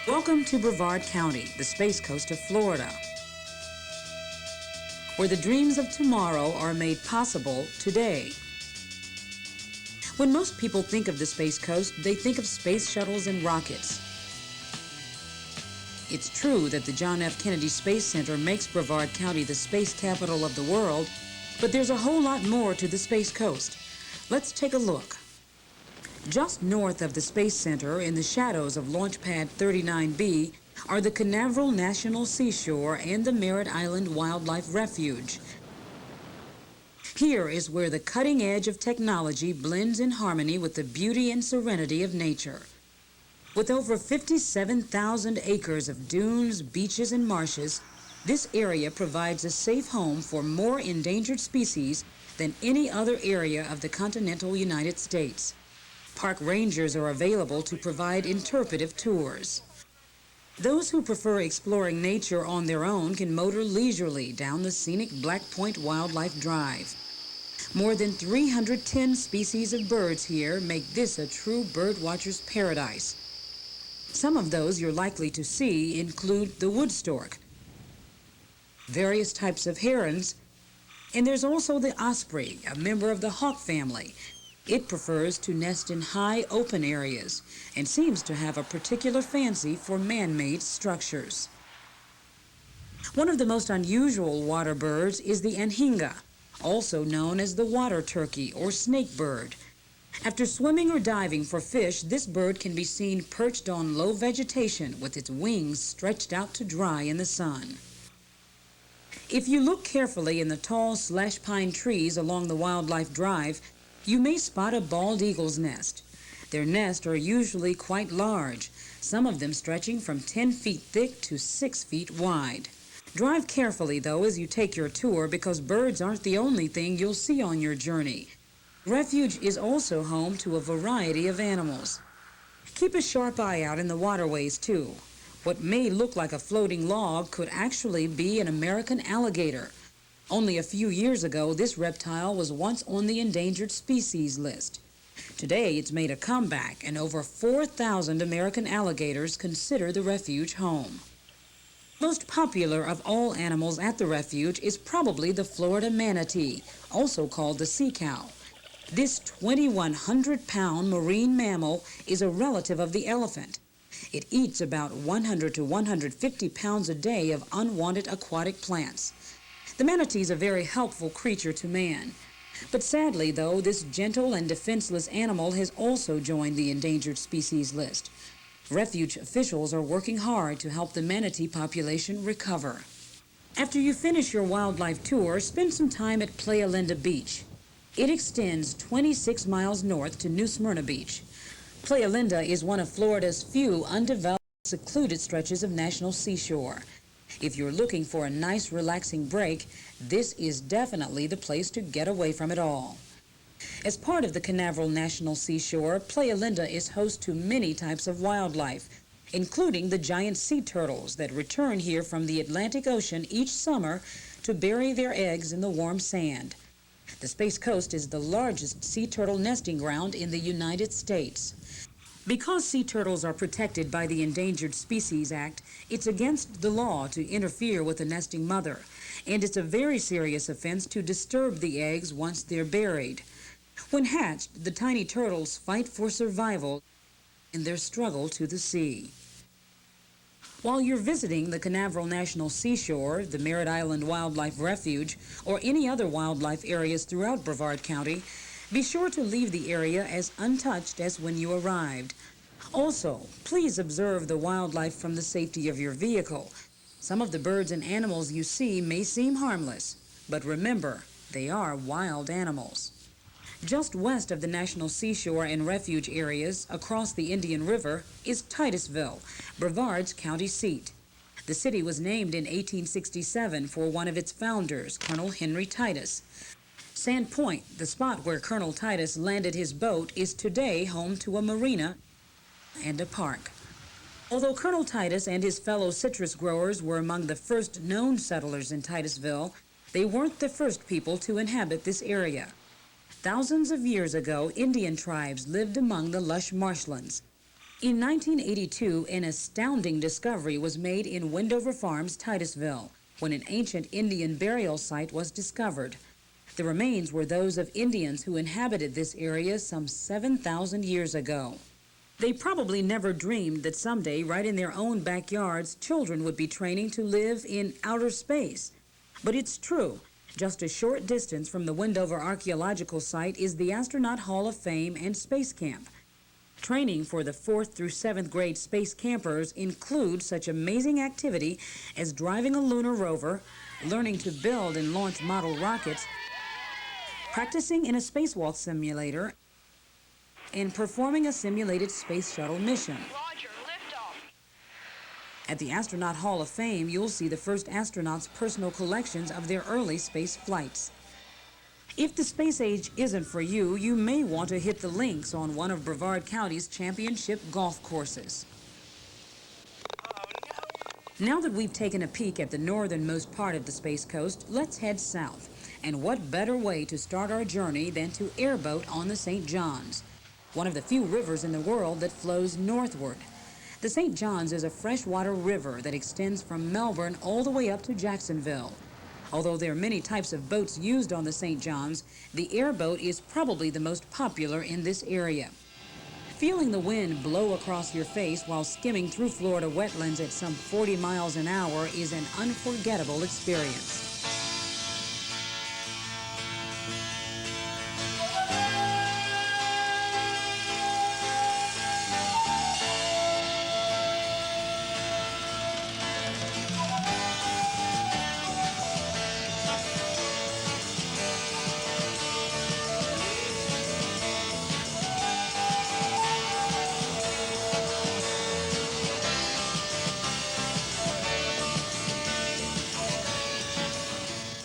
Welcome to Brevard County, the Space Coast of Florida, where the dreams of tomorrow are made possible today. When most people think of the Space Coast, they think of space shuttles and rockets. It's true that the John F. Kennedy Space Center makes Brevard County the space capital of the world, but there's a whole lot more to the Space Coast. Let's take a look. Just north of the Space Center, in the shadows of Launch Pad 39B, are the Canaveral National Seashore and the Merritt Island Wildlife Refuge. Here is where the cutting edge of technology blends in harmony with the beauty and serenity of nature. With over 57,000 acres of dunes, beaches, and marshes, this area provides a safe home for more endangered species than any other area of the continental United States. Park rangers are available to provide interpretive tours. Those who prefer exploring nature on their own can motor leisurely down the scenic Black Point Wildlife Drive. More than 310 species of birds here make this a true birdwatcher's paradise. Some of those you're likely to see include the wood stork, various types of herons, and there's also the osprey, a member of the hawk family. It prefers to nest in high open areas and seems to have a particular fancy for man-made structures. One of the most unusual water birds is the anhinga, also known as the water turkey or snake bird. After swimming or diving for fish, this bird can be seen perched on low vegetation with its wings stretched out to dry in the sun. If you look carefully in the tall slash pine trees along the Wildlife Drive, you may spot a bald eagle's nest. Their nests are usually quite large, some of them stretching from 10 feet thick to 6 feet wide. Drive carefully, though, as you take your tour, because birds aren't the only thing you'll see on your journey. Refuge is also home to a variety of animals. Keep a sharp eye out in the waterways, too. What may look like a floating log could actually be an American alligator. Only a few years ago, this reptile was once on the endangered species list. Today, it's made a comeback, and over 4,000 American alligators consider the refuge home. Most popular of all animals at the refuge is probably the Florida manatee, also called the sea cow. This 2,100-pound marine mammal is a relative of the elephant. It eats about 100 to 150 pounds a day of unwanted aquatic plants. The manatee is a very helpful creature to man. But sadly, though, this gentle and defenseless animal has also joined the endangered species list. Refuge officials are working hard to help the manatee population recover. After you finish your wildlife tour, spend some time at Playa Linda Beach. It extends 26 miles north to New Smyrna Beach. Playa Linda is one of Florida's few undeveloped, secluded stretches of national seashore. If you're looking for a nice, relaxing break, this is definitely the place to get away from it all. As part of the Canaveral National Seashore, Playa Linda is host to many types of wildlife, including the giant sea turtles that return here from the Atlantic Ocean each summer to bury their eggs in the warm sand. The Space Coast is the largest sea turtle nesting ground in the United States. Because sea turtles are protected by the Endangered Species Act, it's against the law to interfere with a nesting mother, and it's a very serious offense to disturb the eggs once they're buried. When hatched, the tiny turtles fight for survival in their struggle to the sea. While you're visiting the Canaveral National Seashore, the Merritt Island Wildlife Refuge, or any other wildlife areas throughout Brevard County, be sure to leave the area as untouched as when you arrived. Also, please observe the wildlife from the safety of your vehicle. Some of the birds and animals you see may seem harmless, but remember, they are wild animals. Just west of the National Seashore and Refuge areas, across the Indian River, is Titusville, Brevard's county seat. The city was named in 1867 for one of its founders, Colonel Henry Titus. Sand Point, the spot where Colonel Titus landed his boat, is today home to a marina and a park. Although Colonel Titus and his fellow citrus growers were among the first known settlers in Titusville, they weren't the first people to inhabit this area. Thousands of years ago, Indian tribes lived among the lush marshlands. In 1982, an astounding discovery was made in Wendover Farms, Titusville, when an ancient Indian burial site was discovered. The remains were those of Indians who inhabited this area some 7,000 years ago. They probably never dreamed that someday, right in their own backyards, children would be training to live in outer space. But it's true. Just a short distance from the Wendover Archaeological Site is the Astronaut Hall of Fame and Space Camp. Training for the 4th through 7th grade space campers includes such amazing activity as driving a lunar rover, learning to build and launch model rockets, practicing in a spacewalk simulator, and performing a simulated space shuttle mission. Roger, liftoff. At the Astronaut Hall of Fame, you'll see the first astronauts' personal collections of their early space flights. If the space age isn't for you, you may want to hit the links on one of Brevard County's championship golf courses. Now that we've taken a peek at the northernmost part of the Space Coast, let's head south. And what better way to start our journey than to airboat on the St. Johns, one of the few rivers in the world that flows northward. The St. Johns is a freshwater river that extends from Melbourne all the way up to Jacksonville. Although there are many types of boats used on the St. Johns, the airboat is probably the most popular in this area. Feeling the wind blow across your face while skimming through Florida wetlands at some 40 miles an hour is an unforgettable experience.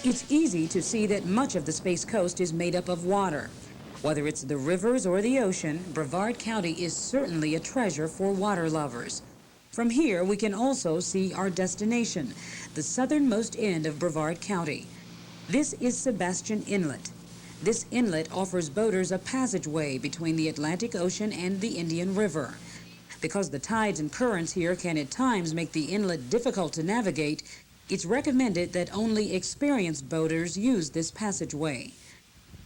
It's easy to see that much of the Space Coast is made up of water. Whether it's the rivers or the ocean, Brevard County is certainly a treasure for water lovers. From here, we can also see our destination, the southernmost end of Brevard County. This is Sebastian Inlet. This inlet offers boaters a passageway between the Atlantic Ocean and the Indian River. Because the tides and currents here can at times make the inlet difficult to navigate, it's recommended that only experienced boaters use this passageway.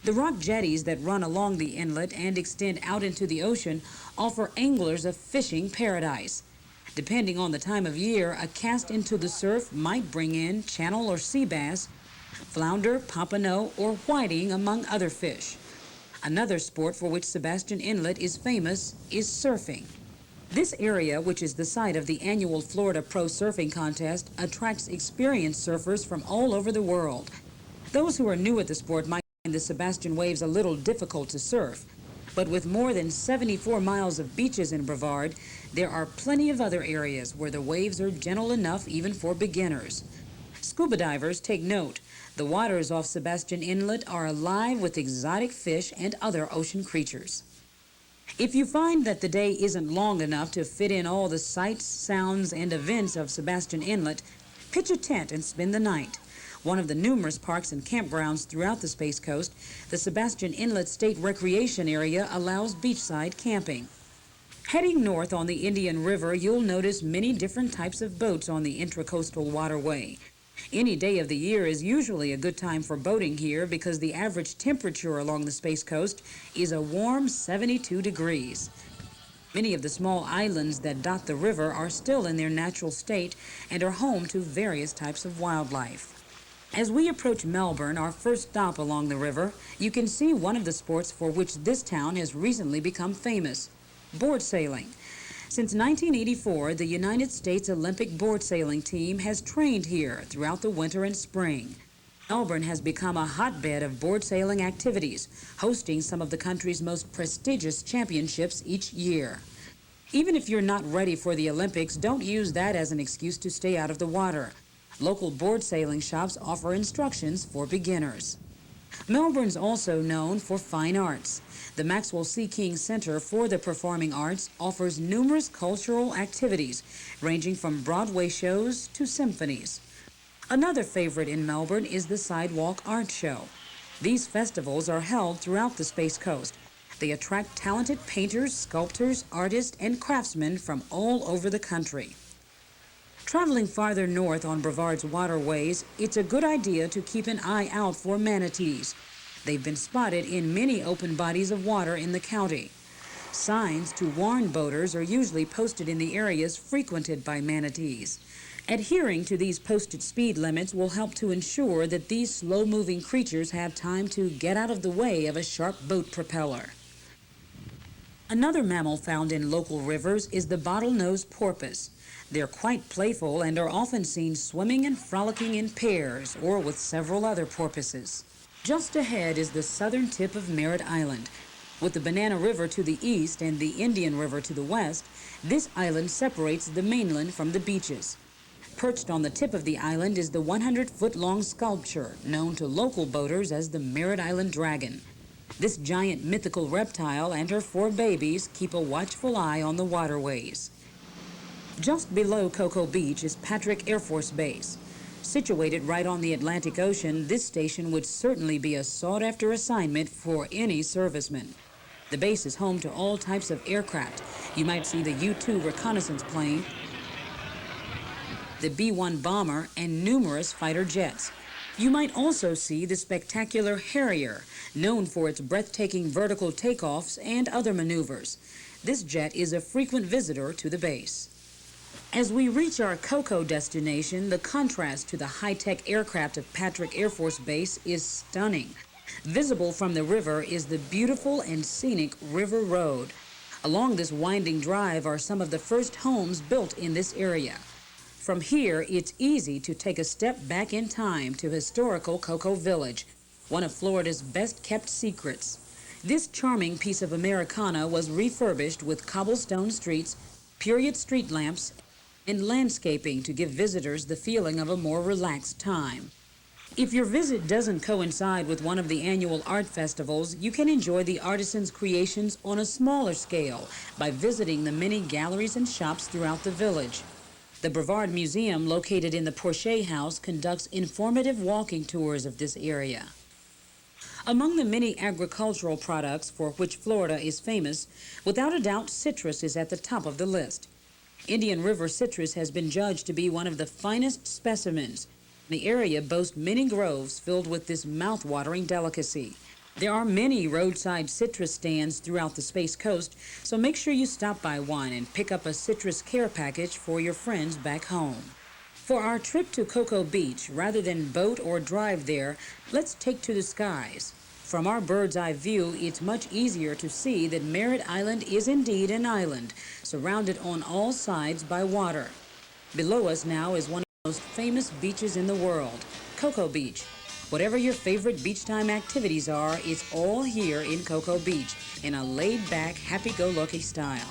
The rock jetties that run along the inlet and extend out into the ocean offer anglers a fishing paradise. Depending on the time of year, a cast into the surf might bring in channel or sea bass, flounder, pompano, or whiting, among other fish. Another sport for which Sebastian Inlet is famous is surfing. This area, which is the site of the annual Florida Pro Surfing Contest, attracts experienced surfers from all over the world. Those who are new at the sport might find the Sebastian waves a little difficult to surf, but with more than 74 miles of beaches in Brevard, there are plenty of other areas where the waves are gentle enough even for beginners. Scuba divers take note. The waters off Sebastian Inlet are alive with exotic fish and other ocean creatures. If you find that the day isn't long enough to fit in all the sights, sounds, and events of Sebastian Inlet, pitch a tent and spend the night. One of the numerous parks and campgrounds throughout the Space Coast, the Sebastian Inlet State Recreation Area allows beachside camping. Heading north on the Indian River, you'll notice many different types of boats on the intracoastal waterway. Any day of the year is usually a good time for boating here because the average temperature along the Space Coast is a warm 72 degrees. Many of the small islands that dot the river are still in their natural state and are home to various types of wildlife. As we approach Melbourne, our first stop along the river, you can see one of the sports for which this town has recently become famous: board sailing. Since 1984, the United States Olympic board sailing team has trained here throughout the winter and spring. Melbourne has become a hotbed of board sailing activities, hosting some of the country's most prestigious championships each year. Even if you're not ready for the Olympics, don't use that as an excuse to stay out of the water. Local board sailing shops offer instructions for beginners. Melbourne's also known for fine arts. The Maxwell C. King Center for the Performing Arts offers numerous cultural activities, ranging from Broadway shows to symphonies. Another favorite in Melbourne is the Sidewalk Art Show. These festivals are held throughout the Space Coast. They attract talented painters, sculptors, artists, and craftsmen from all over the country. Traveling farther north on Brevard's waterways, it's a good idea to keep an eye out for manatees. They've been spotted in many open bodies of water in the county. Signs to warn boaters are usually posted in the areas frequented by manatees. Adhering to these posted speed limits will help to ensure that these slow-moving creatures have time to get out of the way of a sharp boat propeller. Another mammal found in local rivers is the bottlenose porpoise. They're quite playful and are often seen swimming and frolicking in pairs or with several other porpoises. Just ahead is the southern tip of Merritt Island. With the Banana River to the east and the Indian River to the west, this island separates the mainland from the beaches. Perched on the tip of the island is the 100-foot-long sculpture, known to local boaters as the Merritt Island Dragon. This giant mythical reptile and her 4 babies keep a watchful eye on the waterways. Just below Cocoa Beach is Patrick Air Force Base. Situated right on the Atlantic Ocean, this station would certainly be a sought-after assignment for any serviceman. The base is home to all types of aircraft. You might see the U-2 reconnaissance plane, the B-1 bomber, and numerous fighter jets. You might also see the spectacular Harrier, known for its breathtaking vertical takeoffs and other maneuvers. This jet is a frequent visitor to the base. As we reach our Cocoa destination, the contrast to the high-tech aircraft of Patrick Air Force Base is stunning. Visible from the river is the beautiful and scenic River Road. Along this winding drive are some of the first homes built in this area. From here, it's easy to take a step back in time to historical Cocoa Village, one of Florida's best-kept secrets. This charming piece of Americana was refurbished with cobblestone streets, period street lamps, and landscaping to give visitors the feeling of a more relaxed time. If your visit doesn't coincide with one of the annual art festivals, you can enjoy the artisans' creations on a smaller scale by visiting the many galleries and shops throughout the village. The Brevard Museum, located in the Porcher House, conducts informative walking tours of this area. Among the many agricultural products for which Florida is famous, without a doubt, citrus is at the top of the list. Indian River citrus has been judged to be one of the finest specimens. The area boasts many groves filled with this mouth-watering delicacy. There are many roadside citrus stands throughout the Space Coast, so make sure you stop by one and pick up a citrus care package for your friends back home. For our trip to Cocoa Beach, rather than boat or drive there, let's take to the skies. From our bird's-eye view, it's much easier to see that Merritt Island is indeed an island, surrounded on all sides by water. Below us now is one of the most famous beaches in the world, Cocoa Beach. Whatever your favorite beach time activities are, it's all here in Cocoa Beach in a laid-back, happy-go-lucky style.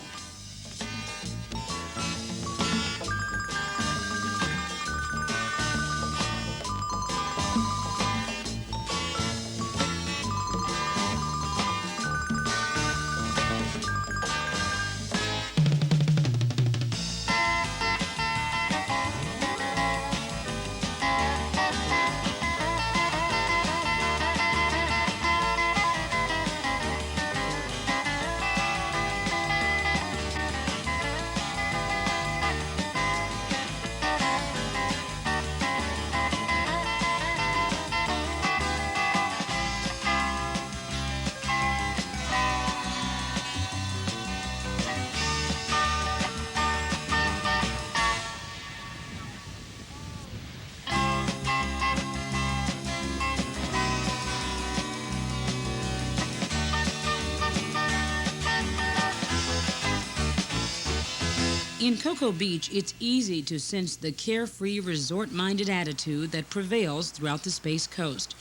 In Cocoa Beach, it's easy to sense the carefree, resort-minded attitude that prevails throughout the Space Coast.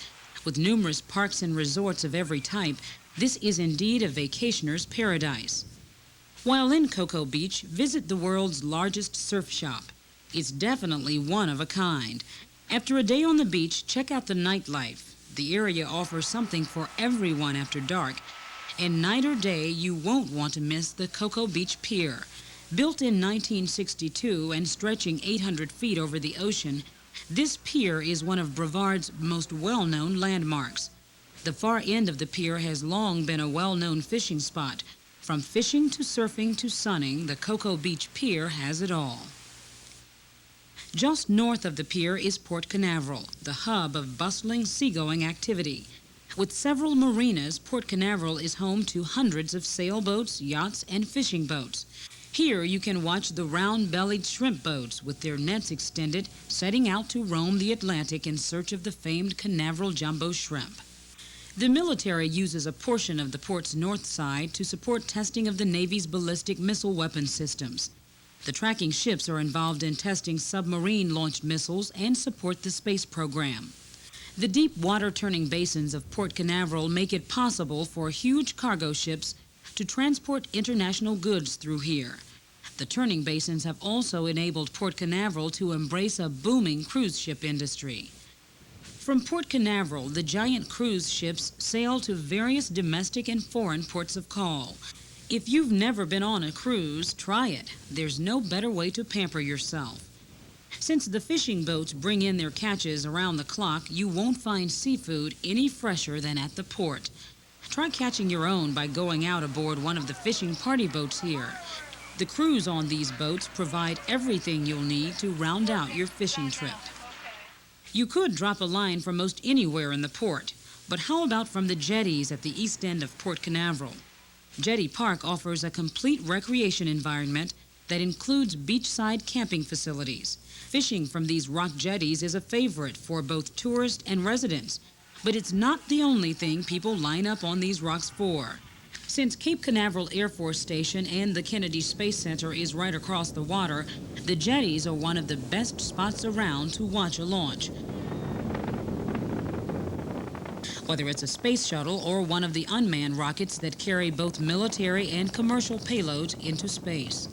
With numerous parks and resorts of every type, this is indeed a vacationer's paradise. While in Cocoa Beach, visit the world's largest surf shop. It's definitely one of a kind. After a day on the beach, check out the nightlife. The area offers something for everyone after dark. And night or day, you won't want to miss the Cocoa Beach Pier. Built in 1962 and stretching 800 feet over the ocean, this pier is one of Brevard's most well-known landmarks. The far end of the pier has long been a well-known fishing spot. From fishing to surfing to sunning, the Cocoa Beach Pier has it all. Just north of the pier is Port Canaveral, the hub of bustling seagoing activity. With several marinas, Port Canaveral is home to hundreds of sailboats, yachts, and fishing boats. Here you can watch the round-bellied shrimp boats with their nets extended, setting out to roam the Atlantic in search of the famed Canaveral jumbo shrimp. The military uses a portion of the port's north side to support testing of the Navy's ballistic missile weapon systems. The tracking ships are involved in testing submarine-launched missiles and support the space program. The deep water-turning basins of Port Canaveral make it possible for huge cargo ships to transport international goods through here. The turning basins have also enabled Port Canaveral to embrace a booming cruise ship industry. From Port Canaveral, the giant cruise ships sail to various domestic and foreign ports of call. If you've never been on a cruise, try it. There's no better way to pamper yourself. Since the fishing boats bring in their catches around the clock, you won't find seafood any fresher than at the port. Try catching your own by going out aboard one of the fishing party boats here. The crews on these boats provide everything you'll need to round out your fishing trip. You could drop a line from most anywhere in the port, but how about from the jetties at the east end of Port Canaveral? Jetty Park offers a complete recreation environment that includes beachside camping facilities. Fishing from these rock jetties is a favorite for both tourists and residents, but it's not the only thing people line up on these rocks for. Since Cape Canaveral Air Force Station and the Kennedy Space Center is right across the water, the jetties are one of the best spots around to watch a launch. Whether it's a space shuttle or one of the unmanned rockets that carry both military and commercial payloads into space.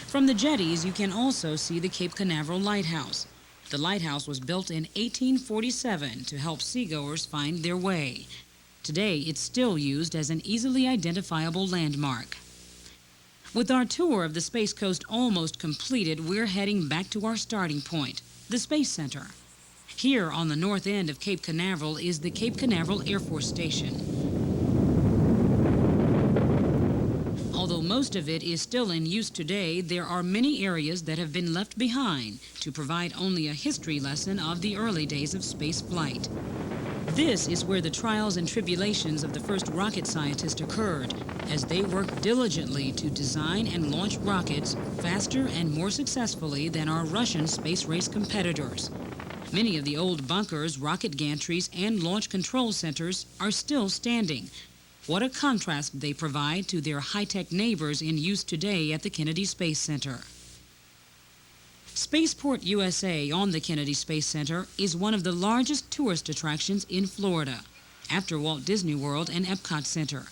From the jetties, you can also see the Cape Canaveral Lighthouse. The lighthouse was built in 1847 to help seagoers find their way. Today, it's still used as an easily identifiable landmark. With our tour of the Space Coast almost completed, we're heading back to our starting point, the Space Center. Here on the north end of Cape Canaveral is the Cape Canaveral Air Force Station. Although most of it is still in use today, there are many areas that have been left behind to provide only a history lesson of the early days of space flight. This is where the trials and tribulations of the first rocket scientists occurred, as they worked diligently to design and launch rockets faster and more successfully than our Russian space race competitors. Many of the old bunkers, rocket gantries, and launch control centers are still standing. What a contrast they provide to their high-tech neighbors in use today at the Kennedy Space Center. Spaceport USA on the Kennedy Space Center is one of the largest tourist attractions in Florida, after Walt Disney World and Epcot Center.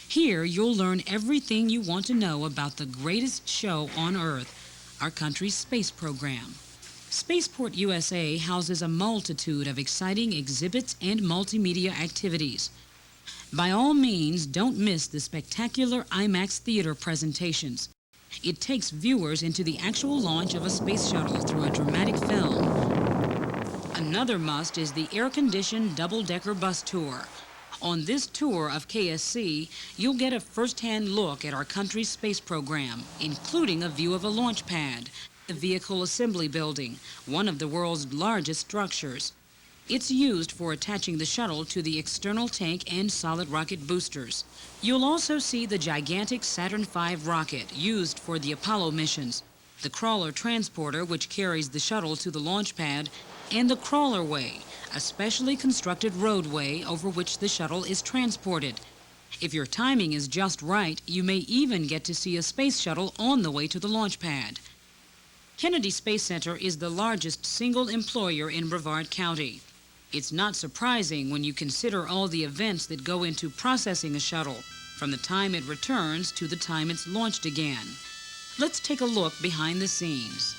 Here, you'll learn everything you want to know about the greatest show on Earth, our country's space program. Spaceport USA houses a multitude of exciting exhibits and multimedia activities. By all means, don't miss the spectacular IMAX theater presentations. It takes viewers into the actual launch of a space shuttle through a dramatic film. Another must is the air-conditioned double-decker bus tour. On this tour of KSC, you'll get a first-hand look at our country's space program, including a view of a launch pad, the Vehicle Assembly Building, one of the world's largest structures. It's used for attaching the shuttle to the external tank and solid rocket boosters. You'll also see the gigantic Saturn V rocket used for the Apollo missions, the crawler transporter which carries the shuttle to the launch pad, and the crawlerway, a specially constructed roadway over which the shuttle is transported. If your timing is just right, you may even get to see a space shuttle on the way to the launch pad. Kennedy Space Center is the largest single employer in Brevard County. It's not surprising when you consider all the events that go into processing a shuttle, from the time it returns to the time it's launched again. Let's take a look behind the scenes.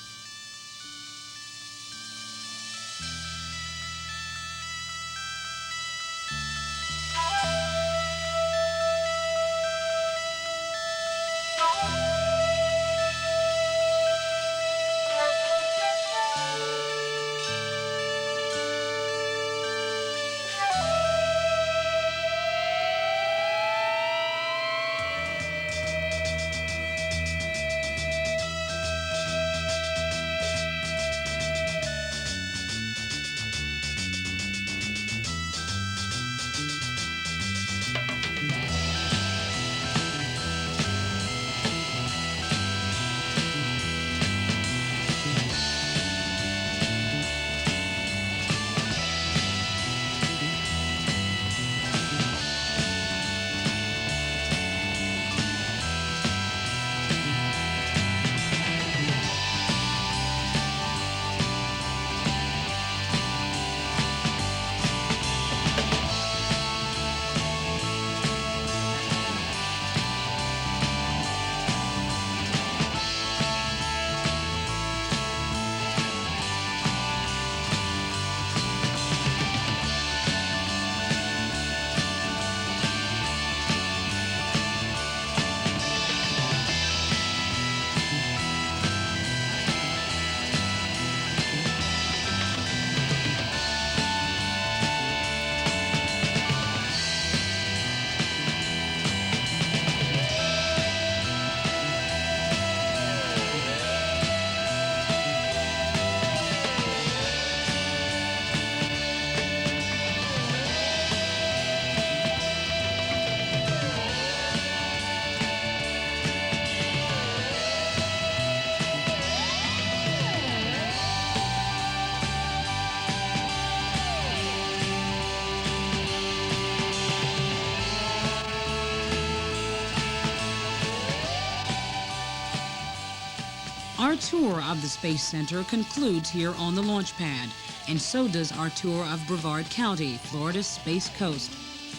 Our tour of the Space Center concludes here on the launch pad, and so does our tour of Brevard County, Florida's Space Coast.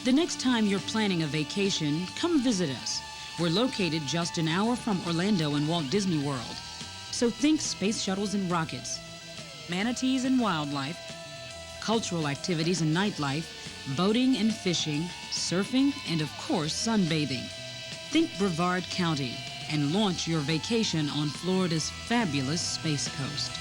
The next time you're planning a vacation, come visit us. We're located just an hour from Orlando and Walt Disney World. So think space shuttles and rockets, manatees and wildlife, cultural activities and nightlife, boating and fishing, surfing, and of course, sunbathing. Think Brevard County and launch your vacation on Florida's fabulous Space Coast.